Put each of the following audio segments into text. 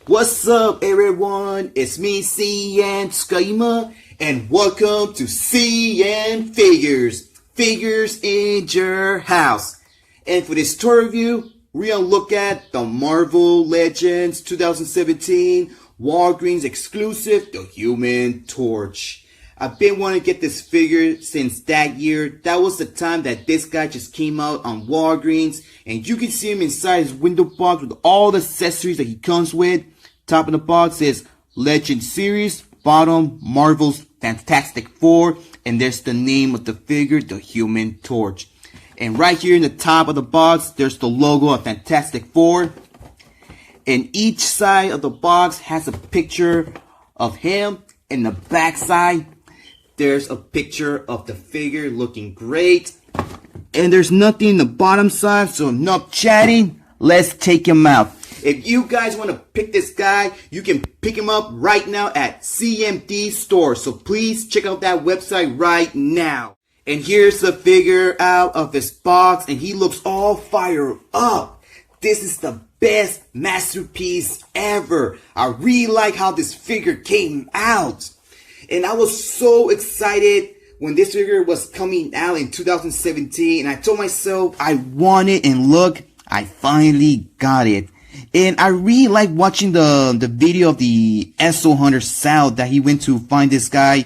What's up, everyone? It's me, CN.TSUKAIMA, and welcome to CN.Figures. Figures in your house. And for this tour review, we're gonna look at the Marvel Legends 2017 Walgreens exclusive, the Human Torch. I've been wanting to get this figure since that year. That was the time that this guy just came out on Walgreens, and you can see him inside his window box with all the accessories that he comes with. Top of the box is Legend Series, bottom Marvel's Fantastic Four, and there's the name of the figure, the Human Torch. And right here in the top of the box, there's the logo of Fantastic Four. And each side of the box has a picture of him. In the back side, there's a picture of the figure looking great. And there's nothing in the bottom side, so enough chatting. Let's take him out. If you guys want to pick this guy, you can pick him up right now at CMD store. So please check out that website right now. And here's the figure out of his box, and he looks all fired up. This is the best masterpiece ever. I really like how this figure came out. And I was so excited when this figure was coming out in 2017. And I told myself I want it, and look, I finally got it. And I really like watching the video of the SO Hunter South that he went to find this guy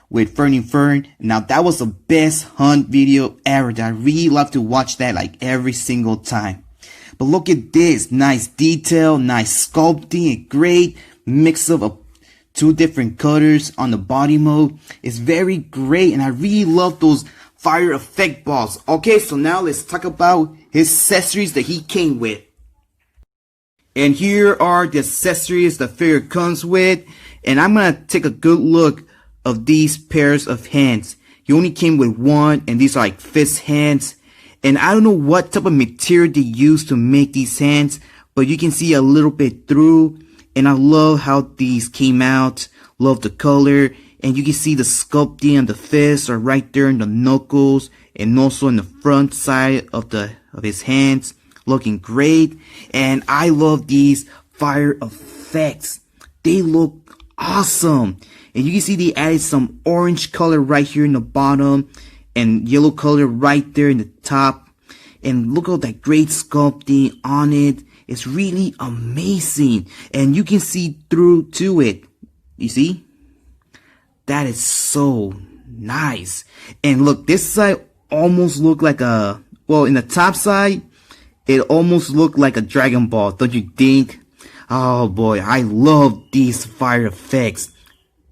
with Fernie Fern. Now that was the best hunt video ever. I really love to watch that like every single time. But look at this, nice detail, nice sculpting, a great mix of two different colors on the body mode. It's very great, and I really love those fire effect balls. Okay, so now let's talk about his accessories that he came with. And here are the accessories the figure comes with. And I'm going to take a good look of these pairs of hands. He only came with one, and these are like fist hands. And I don't know what type of material they use to make these hands, but you can see a little bit through. And I love how these came out. Love the color. And you can see the sculpting on the fists are right there in the knuckles, and also in the front side of his hands. Looking great. And I love these fire effects. They look awesome. And you can see they added some orange color right here in the bottom, and yellow color right there in the top. And look at that great sculpting on it. It's really amazing. And you can see through to it. You see? That is so nice. And look, this side almost looked like in the top side, it almost looked like a Dragon Ball, don't you think? Oh boy, I love these fire effects.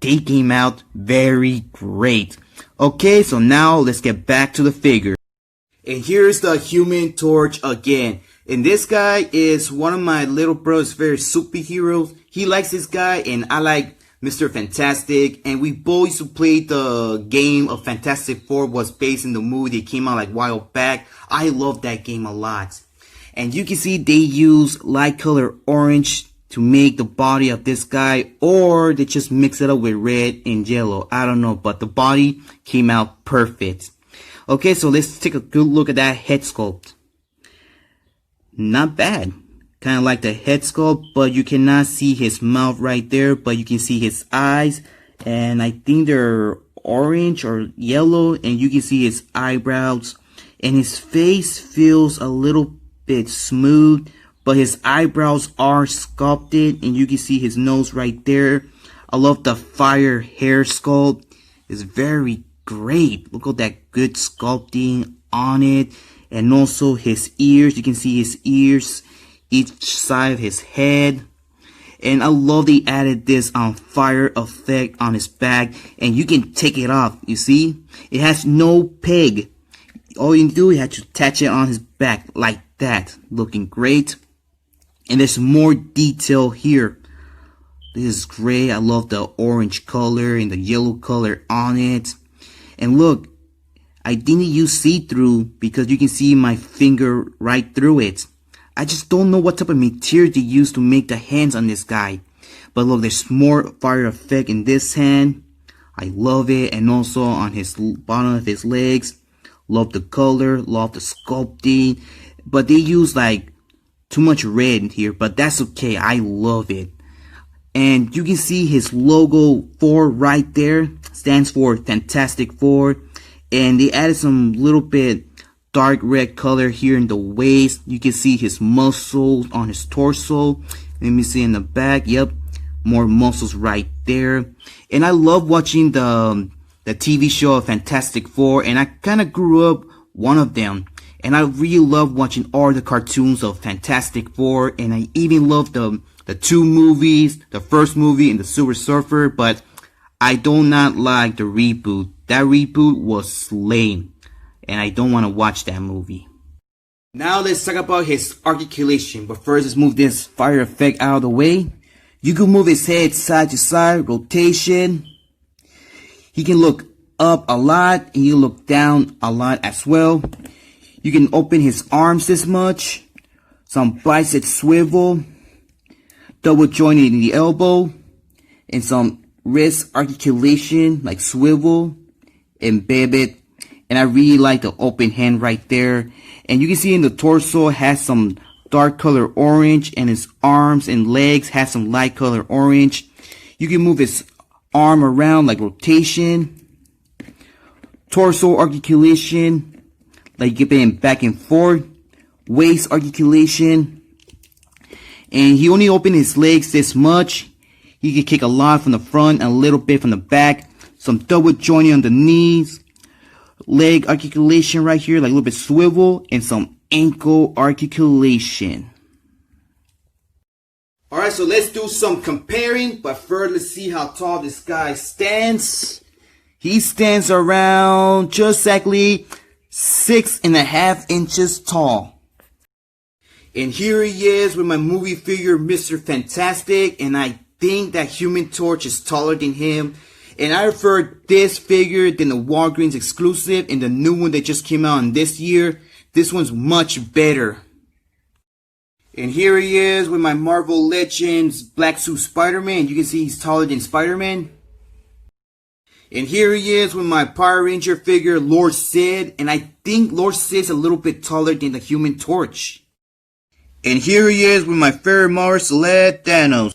They came out very great. Okay, so now let's get back to the figure. And here's the Human Torch again. And this guy is one of my little brother's favorite superheroes. He likes this guy, and I like Mr. Fantastic. And we both used to play the game of Fantastic Four, was based in the movie that came out like a while back. I love that game a lot. And you can see they use light color orange to make the body of this guy, or they just mix it up with red and yellow. I don't know, but the body came out perfect. Okay, so let's take a good look at that head sculpt. Not bad. Kind of like the head sculpt, but you cannot see his mouth right there, but you can see his eyes. And I think they're orange or yellow, and you can see his eyebrows. And his face feels a little bit smooth, but his eyebrows are sculpted, and you can see his nose right there. I love the fire hair sculpt. It's very great. Look at that good sculpting on it. And also his ears. You can see his ears, each side of his head. And I love they added this fire effect on his back, and you can take it off. You see, it has no peg. All you do is have to attach it on his back like that. Looking great. And there's more detail here. This is great. I love the orange color and the yellow color on it. And look, I didn't use see-through because you can see my finger right through it. I just don't know what type of material they use to make the hands on this guy. But look, there's more fire effect in this hand. I love it. And also on his bottom of his legs. Love the color, love the sculpting. But they use like too much red in here, but that's okay. I love it. And you can see his logo 4 right there. Stands for Fantastic Four. And they added some little bit dark red color here in the waist. You can see his muscles on his torso. Let me see in the back. Yep, more muscles right there. And I love watching the TV show of Fantastic Four, and I kind of grew up one of them. And I really love watching all the cartoons of Fantastic Four, and I even love the 2 movies, the first movie and the Silver Surfer, but I do not like the reboot. That reboot was lame, and I don't want to watch that movie. Now let's talk about his articulation, but first let's move this fire effect out of the way. You can move his head side to side, rotation. He can look up a lot, and he can look down a lot as well. You can open his arms this much, some bicep swivel, double jointed in the elbow, and some wrist articulation like swivel and pivot. And I really like the open hand right there. And you can see in the torso has some dark color orange, and his arms and legs has some light color orange. You can move his arm around like rotation, torso articulation, like giving back and forth, waist articulation. And he only opened his legs this much. He can kick a lot from the front and a little bit from the back. Some double jointing on the knees, leg articulation right here, like a little bit swivel, and some ankle articulation. Alright, so let's do some comparing, but first let's see how tall this guy stands. He stands around just exactly 6.5 inches tall. And here he is with my movie figure, Mr. Fantastic, and I think that Human Torch is taller than him. And I prefer this figure than the Walgreens exclusive and the new one that just came out in this year. This one's much better. And here he is with my Marvel Legends Black Suit Spider-Man. You can see he's taller than Spider-Man. And here he is with my Power Ranger figure, Lord Sid. And I think Lord Sid's a little bit taller than the Human Torch. And here he is with my favorite Marvel celeb, Thanos.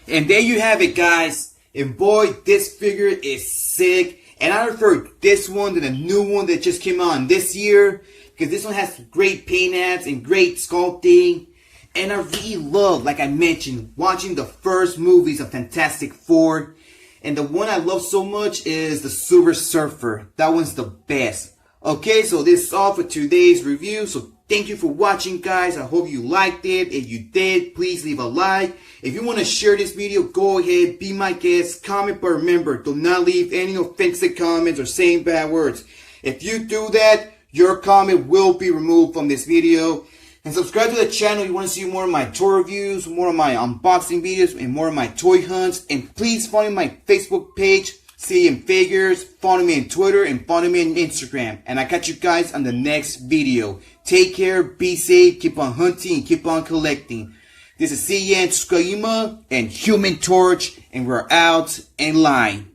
And there you have it, guys. And boy, this figure is sick. And I prefer this one than the new one that just came out this year, because this one has great paint apps and great sculpting. And I really love, like I mentioned, watching the first movies of Fantastic Four. And the one I love so much is the Silver Surfer. That one's the best. Okay, so this is all for today's review. So thank you for watching, guys. I hope you liked it. If you did, please leave a like. If you want to share this video, go ahead, be my guest, comment, but remember, do not leave any offensive comments or saying bad words. If you do that, your comment will be removed from this video. And subscribe to the channel if you want to see more of my toy reviews, more of my unboxing videos, and more of my toy hunts. And please follow my Facebook page, CN.Figures, follow me on Twitter, and follow me on Instagram. And I'll catch you guys on the next video. Take care, be safe, keep on hunting, and keep on collecting. This is CN.TSUKAIMA and Human Torch, and we're out in line.